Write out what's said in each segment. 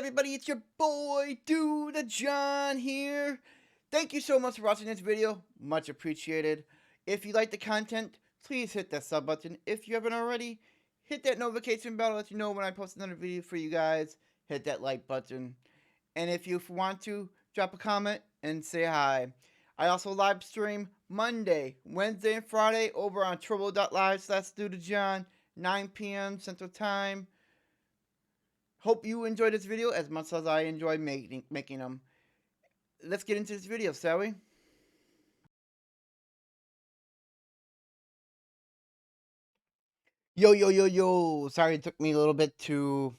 everybody? It's your boy, Dude John here. Thank you so much for watching this video. Much appreciated. If you like the content, please hit that sub button. If you haven't already, hit that notification bell to let you know when I post another video for you guys. Hit that like button. And if you want to, drop a comment and say hi. I also live stream Monday, Wednesday, and Friday over on turbo.live/DudeJohn, 9 p.m. Central Time. Hope you enjoyed this video as much as I enjoy making them. Let's get into this video, shall we? Yo. Sorry it took me a little bit to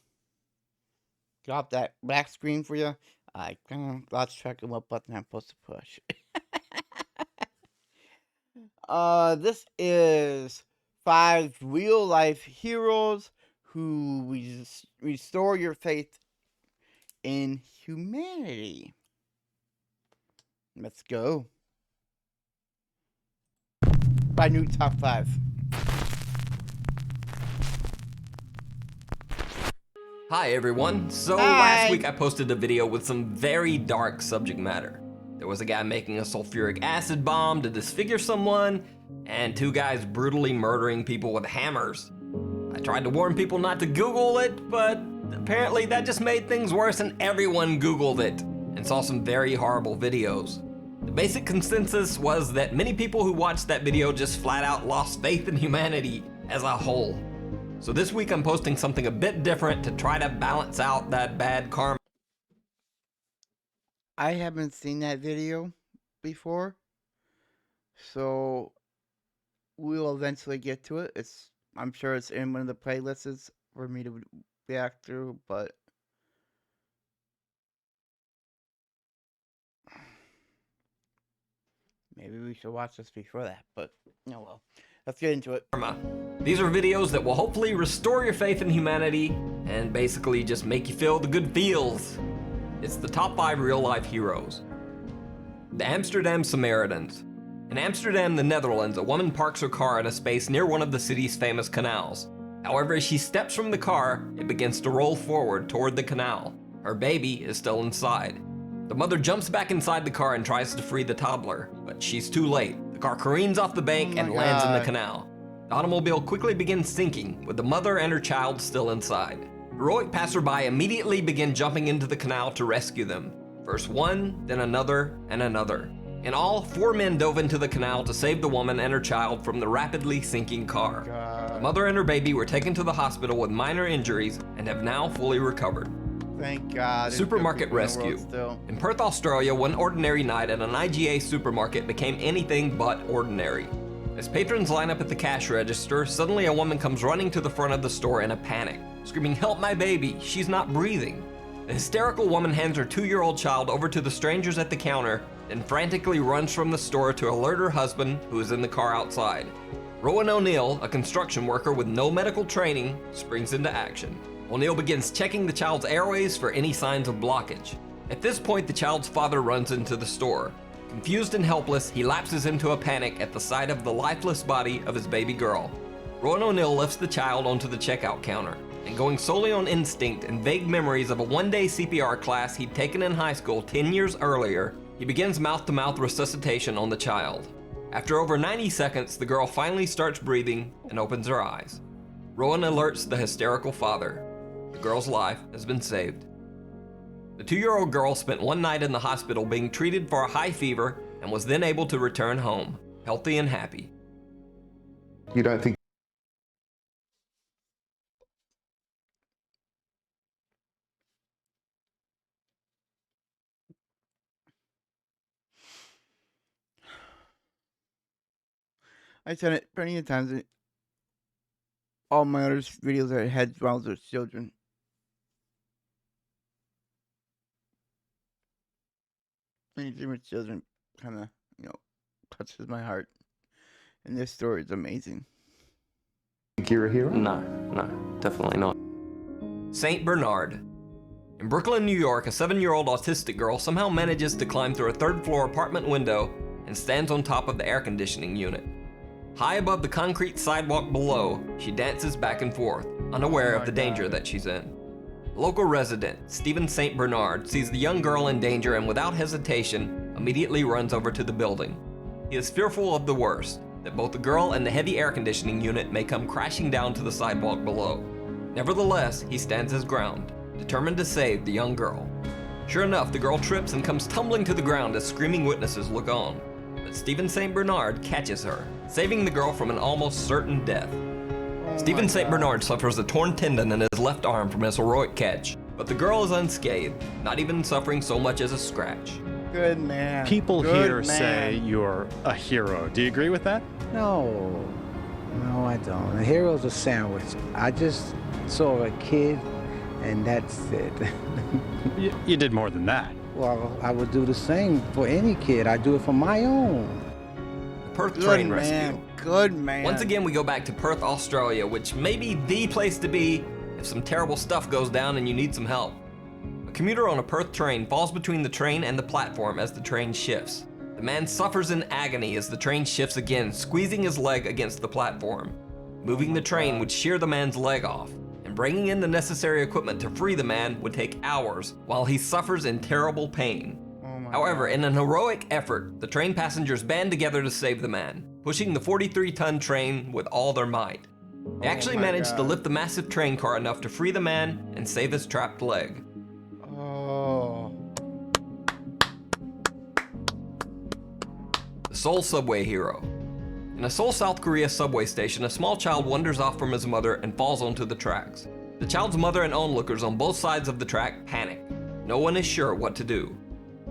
drop that black screen for you. I kind of lost track of what button I'm supposed to push. This is 5 real-life heroes who restore your faith in humanity. Let's go. My new top 5. Hi everyone. So Hi. Last week I posted a video with some very dark subject matter. There was a guy making a sulfuric acid bomb to disfigure someone, and 2 guys brutally murdering people with hammers. I tried to warn people not to Google it, but apparently that just made things worse and everyone Googled it and saw some very horrible videos. The basic consensus was that many people who watched that video just flat out lost faith in humanity as a whole. So this week I'm posting something a bit different to try to balance out that bad karma. I haven't seen that video before, so we'll eventually get to it. I'm sure it's in one of the playlists for me to react through, but maybe we should watch this before that, but oh well. Let's get into it. These are videos that will hopefully restore your faith in humanity and basically just make you feel the good feels. It's the top 5 real-life heroes. The Amsterdam Semaritans. In Amsterdam, the Netherlands, a woman parks her car in a space near one of the city's famous canals. However, as she steps from the car, it begins to roll forward toward the canal. Her baby is still inside. The mother jumps back inside the car and tries to free the toddler, but she's too late. The car careens off the bank and lands in the canal. The automobile quickly begins sinking, with the mother and her child still inside. Heroic passerby immediately begin jumping into the canal to rescue them. First one, then another, and another. In all, 4 men dove into the canal to save the woman and her child from the rapidly sinking car. The mother and her baby were taken to the hospital with minor injuries and have now fully recovered. Thank God. Supermarket rescue. In Perth, Australia, one ordinary night at an IGA supermarket became anything but ordinary. As patrons line up at the cash register, suddenly a woman comes running to the front of the store in a panic, screaming, "Help my baby, she's not breathing." The hysterical woman hands her 2-year-old child over to the strangers at the counter, then frantically runs from the store to alert her husband, who is in the car outside. Rowan O'Neill, a construction worker with no medical training, springs into action. O'Neill begins checking the child's airways for any signs of blockage. At this point, the child's father runs into the store. Confused and helpless, he lapses into a panic at the sight of the lifeless body of his baby girl. Rowan O'Neill lifts the child onto the checkout counter, and going solely on instinct and vague memories of a 1-day CPR class he'd taken in high school 10 years earlier, he begins mouth-to-mouth resuscitation on the child. After over 90 seconds, the girl finally starts breathing and opens her eyes. Rowan alerts the hysterical father. The girl's life has been saved. The 2-year-old girl spent 1 night in the hospital being treated for a high fever and was then able to return home, healthy and happy. You don't think I said it plenty of times in all my other videos that had dwells with children. Anything with children kind of, touches my heart. And this story is amazing. think you're a hero? No, definitely not. Saint Bernard. In Brooklyn, New York, a 7-year-old autistic girl somehow manages to climb through a 3rd-floor apartment window and stands on top of the air conditioning unit. High above the concrete sidewalk below, she dances back and forth, unaware of the danger that she's in. A local resident, Stephen St. Bernard, sees the young girl in danger and without hesitation, immediately runs over to the building. He is fearful of the worst, that both the girl and the heavy air conditioning unit may come crashing down to the sidewalk below. Nevertheless, he stands his ground, determined to save the young girl. Sure enough, the girl trips and comes tumbling to the ground as screaming witnesses look on. But Stephen St. Bernard catches her, saving the girl from an almost certain death. Stephen St. Bernard suffers a torn tendon in his left arm from his heroic catch, but the girl is unscathed, not even suffering so much as a scratch. Good man. People Good here man. say you're a hero. Do you agree with that? No, I don't. A hero's a sandwich. I just saw a kid, and that's it. You did more than that. Well, I would do the same for any kid. I do it for my own. The Perth Good train man. rescue. Good man. Once again, we go back to Perth, Australia, which may be the place to be if some terrible stuff goes down and you need some help. A commuter on a Perth train falls between the train and the platform as the train shifts. The man suffers in agony as the train shifts again, squeezing his leg against the platform. Moving the train would shear the man's leg off, and bringing in the necessary equipment to free the man would take hours while he suffers in terrible pain. However, in an heroic effort, the train passengers band together to save the man, pushing the 43-ton train with all their might. They actually managed to lift the massive train car enough to free the man and save his trapped leg. Oh. The Seoul subway hero. In a Seoul, South Korea subway station, a small child wanders off from his mother and falls onto the tracks. The child's mother and onlookers on both sides of the track panic. No one is sure what to do.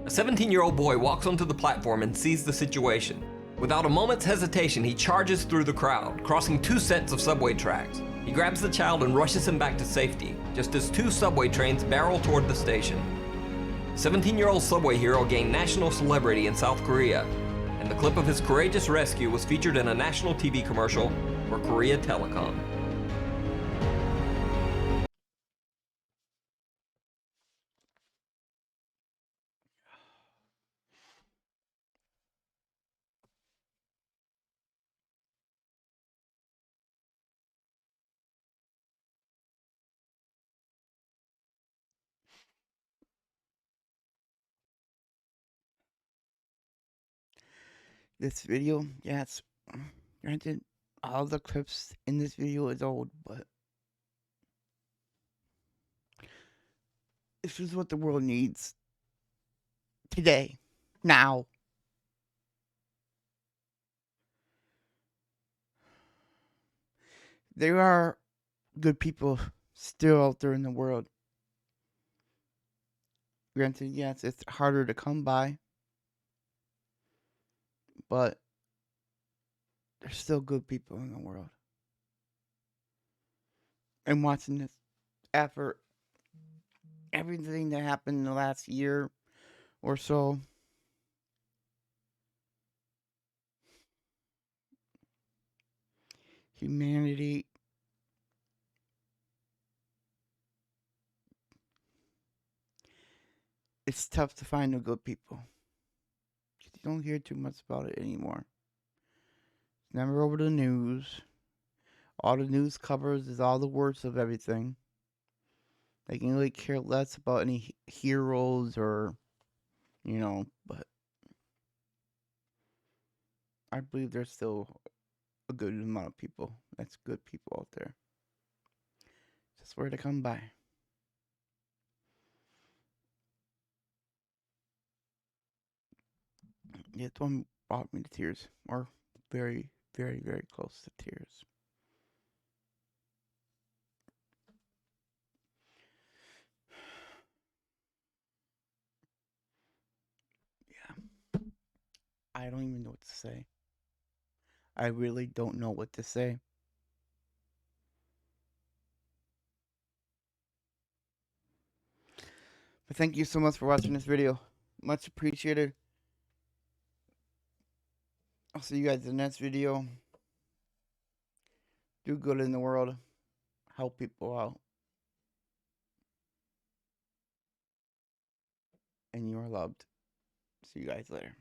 A 17-year-old boy walks onto the platform and sees the situation. Without a moment's hesitation, he charges through the crowd, crossing 2 sets of subway tracks. He grabs the child and rushes him back to safety, just as 2 subway trains barrel toward the station. The 17-year-old subway hero gained national celebrity in South Korea, and the clip of his courageous rescue was featured in a national TV commercial for Korea Telecom. This video, yeah, it's granted, all the clips in this video is old, but this is what the world needs today, now. There are good people still out there in the world. Granted, yes, it's harder to come by, but there's still good people in the world. And watching this effort, everything that happened in the last year or so, humanity, it's tough to find the good people. You don't hear too much about it anymore. It's never over the news. All the news covers is all the worst of everything. They can really care less about any heroes or, but I believe there's still a good amount of people. That's good people out there. Just where to come by. This one brought me to tears, or very, very, very close to tears. Yeah. I don't even know what to say. I really don't know what to say. But thank you so much for watching this video. Much appreciated. I'll see you guys in the next video. Do good in the world. Help people out. And you are loved. See you guys later.